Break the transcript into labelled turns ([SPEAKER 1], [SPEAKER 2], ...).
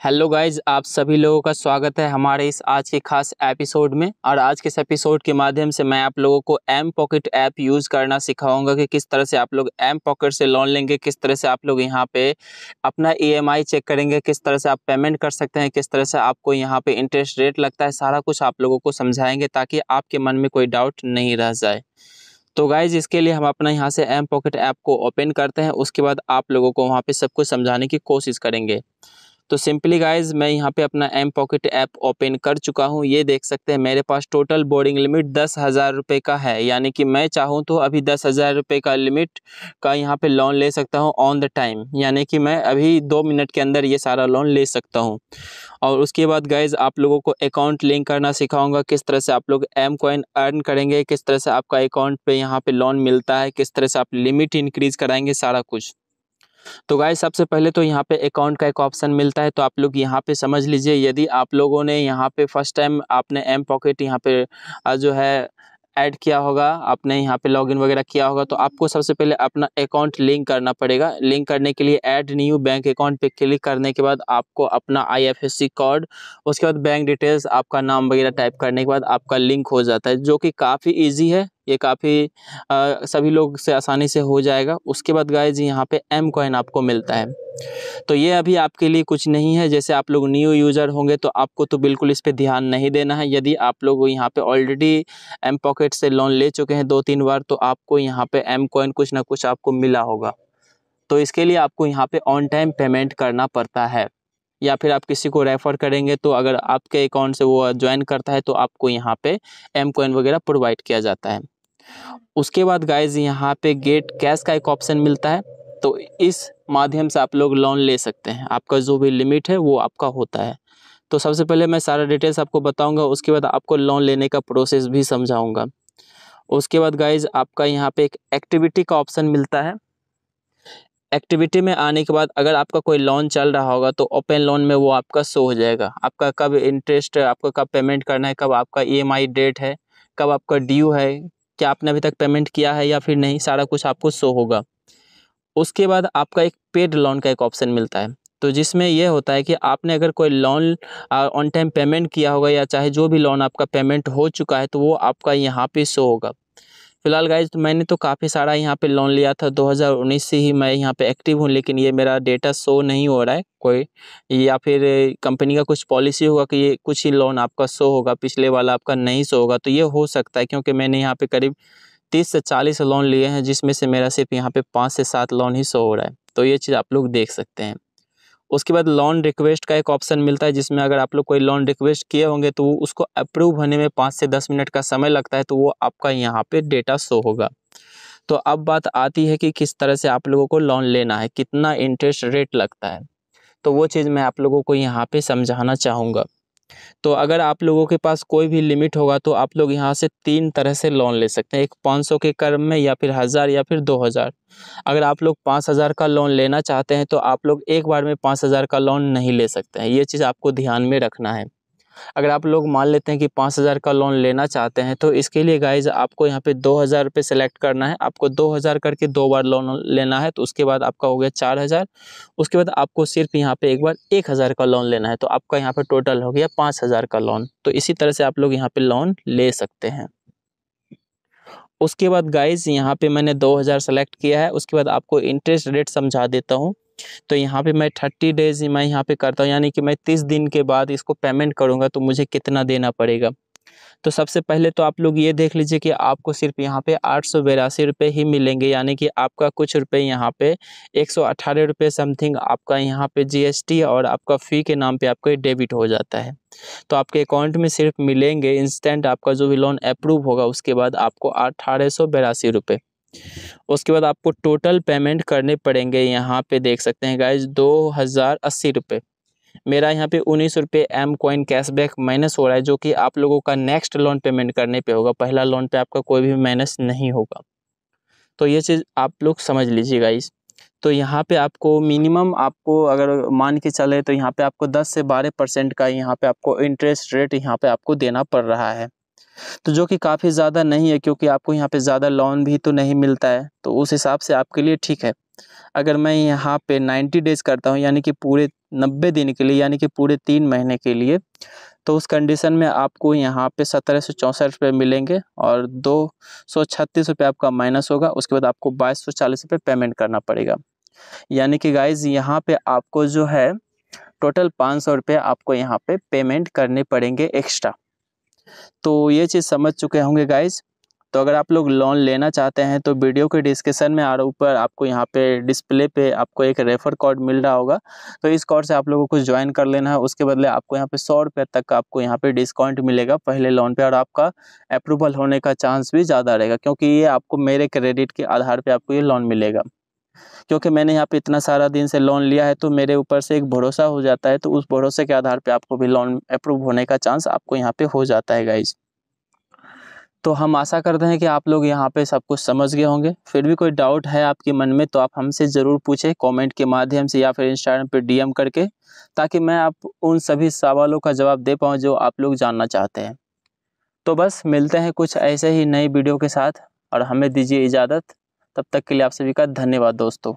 [SPEAKER 1] Hello guys, आप सभी लोगों का स्वागत है हमारे इस आज के खास एपिसोड में। और आज के इस एपिसोड के माध्यम से मैं आप लोगों को एम पॉकेट ऐप यूज़ करना सिखाऊंगा कि किस तरह से आप लोग एम पॉकेट से लोन लेंगे, किस तरह से आप लोग यहां पे अपना ईएमआई चेक करेंगे, किस तरह से आप पेमेंट कर सकते हैं, किस तरह से आपको यहां पे इंटरेस्ट रेट लगता है। सारा कुछ आप लोगों को समझाएंगे ताकि आपके मन में कोई डाउट नहीं रह जाए। तो गाइज, इसके लिए हम अपना यहाँ से एम पॉकेट ऐप को ओपन करते हैं। उसके बाद आप लोगों को वहाँ पे सब कुछ समझाने की कोशिश करेंगे। तो सिंपली गाइज, मैं यहाँ पे अपना एम पॉकेट ऐप ओपन कर चुका हूँ। ये देख सकते हैं मेरे पास टोटल बोर्डिंग लिमिट 10,000 रुपये का है। यानी कि मैं चाहूँ तो अभी 10,000 रुपये का लिमिट का यहाँ पे लोन ले सकता हूँ ऑन द टाइम। यानी कि मैं अभी 2 मिनट के अंदर ये सारा लोन ले सकता हूँ। और उसके बाद गाइज, आप लोगों को अकाउंट लिंक करना सिखाऊंगा, किस तरह से आप लोग एम कॉइन अर्न करेंगे, किस तरह से आपका अकाउंट पे यहाँ पे लोन मिलता है, किस तरह से आप लिमिट इंक्रीज कराएंगे, सारा कुछ। तो गाइस, सबसे पहले तो यहाँ पे अकाउंट का एक ऑप्शन मिलता है। तो आप लोग यहाँ पे समझ लीजिए, यदि आप लोगों ने यहाँ पे फर्स्ट टाइम आपने एम पॉकेट यहाँ पे जो है ऐड किया होगा, आपने यहाँ पे लॉगिन वगैरह किया होगा, तो आपको सबसे पहले अपना अकाउंट लिंक करना पड़ेगा। लिंक करने के लिए ऐड न्यू बैंक अकाउंट पे क्लिक करने के बाद आपको अपना आईएफएससी कोड, उसके बाद बैंक डिटेल्स, आपका नाम वगैरह टाइप करने के बाद आपका लिंक हो जाता है, जो कि काफ़ी ईजी है। ये काफ़ी सभी लोग से आसानी से हो जाएगा। उसके बाद गाइज, यहाँ पे एम कॉइन आपको मिलता है। तो ये अभी आपके लिए कुछ नहीं है। जैसे आप लोग न्यू यूज़र होंगे तो आपको तो बिल्कुल इस पे ध्यान नहीं देना है। यदि आप लोग यहाँ पे ऑलरेडी एम पॉकेट से लोन ले चुके हैं 2-3 बार, तो आपको यहाँ पे एम कॉइन कुछ ना कुछ आपको मिला होगा। तो इसके लिए आपको यहाँ पे ऑन टाइम पेमेंट करना पड़ता है, या फिर आप किसी को रेफ़र करेंगे तो अगर आपके अकाउंट से वो ज्वाइन करता है तो आपको यहाँ पे एम कॉइन वगैरह प्रोवाइड किया जाता है। उसके बाद गाइज, यहाँ पे गेट कैश का एक ऑप्शन मिलता है। तो इस माध्यम से आप लोग लोन ले सकते हैं। आपका जो भी लिमिट है वो आपका होता है। तो सबसे पहले मैं सारा डिटेल्स आपको बताऊंगा, उसके बाद आपको लोन लेने का प्रोसेस भी समझाऊंगा। उसके बाद गाइज, आपका यहाँ पे एक एक्टिविटी का ऑप्शन मिलता है। एक्टिविटी में आने के बाद अगर आपका कोई लोन चल रहा होगा तो ओपन लोन में वो आपका शो हो जाएगा। आपका कब इंटरेस्ट, आपको कब पेमेंट करना है, कब आपका ईएमआई डेट है, कब आपका ड्यू है, क्या आपने अभी तक पेमेंट किया है या फिर नहीं, सारा कुछ आपको शो होगा। उसके बाद आपका एक पेड लोन का एक ऑप्शन मिलता है। तो जिसमें ये होता है कि आपने अगर कोई लोन ऑन टाइम पेमेंट किया होगा, या चाहे जो भी लोन आपका पेमेंट हो चुका है, तो वो आपका यहाँ पे शो होगा। फिलहाल गाइज, तो मैंने तो काफ़ी सारा यहाँ पे लोन लिया था। 2019 से ही मैं यहाँ पे एक्टिव हूँ, लेकिन ये मेरा डेटा शो नहीं हो रहा है कोई, या फिर कंपनी का कुछ पॉलिसी होगा कि ये कुछ ही लोन आपका शो होगा, पिछले वाला आपका नहीं शो होगा। तो ये हो सकता है, क्योंकि मैंने यहाँ पे करीब 30 से 40 लोन लिए हैं, जिसमें से मेरा सिर्फ यहाँ पे 5 से 7 लोन ही शो हो रहा है। तो ये चीज़ आप लोग देख सकते हैं। उसके बाद लोन रिक्वेस्ट का एक ऑप्शन मिलता है, जिसमें अगर आप लोग कोई लोन रिक्वेस्ट किए होंगे तो उसको अप्रूव होने में 5 से 10 मिनट का समय लगता है, तो वो आपका यहाँ पे डेटा शो होगा। तो अब बात आती है कि किस तरह से आप लोगों को लोन लेना है, कितना इंटरेस्ट रेट लगता है। तो वो चीज़ मैं आप लोगों को यहाँ पे समझाना चाहूँगा। तो अगर आप लोगों के पास कोई भी लिमिट होगा तो आप लोग यहाँ से 3 तरह से लोन ले सकते हैं। एक 500 के क्रम में, या फिर 1000 या फिर 2000। अगर आप लोग 5000 का लोन लेना चाहते हैं तो आप लोग एक बार में 5000 का लोन नहीं ले सकते हैं। ये चीज़ आपको ध्यान में रखना है। अगर आप लोग मान लेते हैं कि 5000 का लोन लेना चाहते हैं, तो इसके लिए गाइज आपको यहाँ पे 2000 रुपये सेलेक्ट करना है। आपको 2000 करके 2 बार लोन लेना है, तो उसके बाद आपका हो गया 4000। उसके बाद आपको सिर्फ यहाँ पे एक बार 1000 का लोन लेना है, तो आपका यहाँ पे टोटल हो गया 5000 का लोन। तो इसी तरह से आप लोग यहाँ पे लोन ले सकते हैं। उसके बाद गाइज, यहाँ पे मैंने 2000 सेलेक्ट किया है। उसके बाद आपको इंटरेस्ट रेट समझा देता हूँ। तो यहाँ पे मैं 30 डेज़ मैं यहाँ पे करता हूँ, यानी कि मैं 30 दिन के बाद इसको पेमेंट करूँगा तो मुझे कितना देना पड़ेगा। तो सबसे पहले तो आप लोग ये देख लीजिए कि आपको सिर्फ यहाँ पे 882 रुपये ही मिलेंगे। यानी कि आपका कुछ रुपये यहाँ पे 118 रुपये समथिंग आपका यहाँ पे जीएसटी और आपका फ़ी के नाम पे आपको डेबिट हो जाता है। तो आपके अकाउंट में सिर्फ मिलेंगे इंस्टेंट, आपका जो भी लोन अप्रूव होगा उसके बाद आपको 1882 रुपये। उसके बाद आपको टोटल पेमेंट करने पड़ेंगे, यहाँ पे देख सकते हैं गाइज, 2080 रुपये। मेरा यहाँ पे 19 रुपये एम कॉइन कैशबैक माइनस हो रहा है, जो कि आप लोगों का नेक्स्ट लोन पेमेंट करने पे होगा। पहला लोन पे आपका कोई भी माइनस नहीं होगा। तो ये चीज़ आप लोग समझ लीजिए गाइज। तो यहाँ पे आपको मिनिमम, आपको अगर मान के चले तो यहाँ पे आपको 10 से 12% का यहाँ पे आपको इंटरेस्ट रेट यहाँ पे आपको देना पड़ रहा है। तो जो कि काफ़ी ज़्यादा नहीं है, क्योंकि आपको यहाँ पे ज़्यादा लोन भी तो नहीं मिलता है, तो उस हिसाब से आपके लिए ठीक है। अगर मैं यहाँ पे 90 डेज़ करता हूँ यानी कि पूरे 90 दिन के लिए यानी कि पूरे 3 महीने के लिए, तो उस कंडीशन में आपको यहाँ पे 1764 रुपये मिलेंगे और 236 रुपये आपका माइनस होगा। उसके बाद आपको 2240 रुपये पेमेंट करना पड़ेगा। यानी कि गाइज़ यहाँ पे आपको जो है टोटल 500 रुपये आपको यहाँ पे पेमेंट करने पड़ेंगे एक्स्ट्रा। तो ये चीज़ समझ चुके होंगे गाइज़। तो अगर आप लोग लोन लेना चाहते हैं तो वीडियो के डिस्क्रिप्शन में और ऊपर आपको यहाँ पे डिस्प्ले पे आपको एक रेफर कोड मिल रहा होगा, तो इस कोड से आप लोगों को ज्वाइन कर लेना है। उसके बदले आपको यहाँ पे 100 रुपये तक का आपको यहाँ पे डिस्काउंट मिलेगा पहले लोन पे, और आपका अप्रूवल होने का चांस भी ज़्यादा रहेगा, क्योंकि ये आपको मेरे क्रेडिट के आधार पर आपको ये लोन मिलेगा। क्योंकि मैंने यहाँ पे इतना सारा दिन से लोन लिया है तो मेरे ऊपर से एक भरोसा हो जाता है, तो उस भरोसे के आधार पे आपको भी लोन अप्रूव होने का चांस आपको यहाँ पे हो जाता है गाइज। तो हम आशा करते हैं कि आप लोग यहाँ पे सब कुछ समझ गए होंगे। फिर भी कोई डाउट है आपके मन में तो आप हमसे ज़रूर पूछें कमेंट के माध्यम से या फिर इंस्टाग्राम पे डीएम करके, ताकि मैं आप उन सभी सवालों का जवाब दे पाऊँ जो आप लोग जानना चाहते हैं। तो बस मिलते हैं कुछ ऐसे ही नई वीडियो के साथ और हमें दीजिए इजाज़त। तब तक के लिए आप सभी का धन्यवाद दोस्तों।